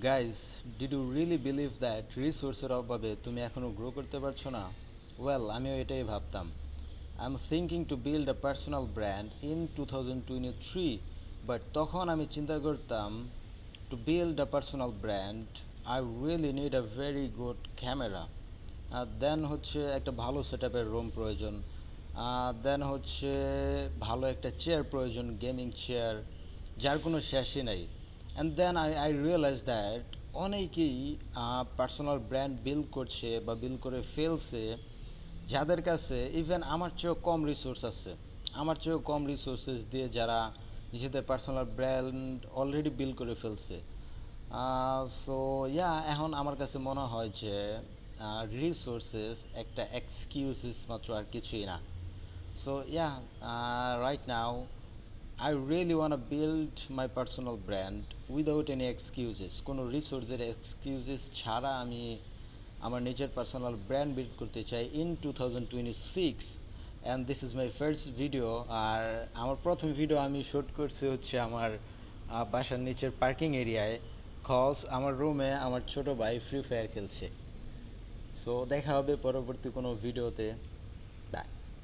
Guys, did you really believe that রিসোর্সের অভাবে তুমি এখনও গ্রো করতে পারছো না? ওয়েল, আমিও এটাই ভাবতাম। I am thinking to build a personal brand in 2023, but তখন আমি চিন্তা করতাম to build a personal brand I really need a very good camera, then হচ্ছে একটা ভালো সেট আপের রুম প্রয়োজন, দেন হচ্ছে ভালো একটা চেয়ার প্রয়োজন, গেমিং চেয়ার যার কোনো শেষই নাই। And then I realise that অনেকেই পার্সোনাল ব্র্যান্ড বিল্ড করছে বা বিল্ড করে ফেলছে যাদের কাছে ইভেন আমার চেয়েও কম রিসোর্স আছে, আমার চেয়েও কম রিসোর্সেস দিয়ে যারা নিজেদের পার্সোনাল ব্র্যান্ড অলরেডি বিল্ড করে ফেলছে। সো ইয়া, এখন আমার কাছে মনে হয় যে রিসোর্সেস একটা এক্সকিউজেস মাত্র, আর কিছুই না। So yeah, right now I really want to build my personal brand without any excuses. কোনো রিসোর্সের এক্সকিউজেস ছাড়া আমি আমার নিজের পার্সোনাল ব্র্যান্ড বিল্ড করতে চাই in 2026, and this is my first video. আর আমার প্রথম ভিডিও আমি শ্যুট করছি হচ্ছে আমার বাসার নিচের পার্কিং এরিয়ায়, কজ আমার রুমে আমার ছোট ভাই ফ্রি ফায়ার খেলছে। সো দেখা হবে পরবর্তী কোনো ভিডিওতে।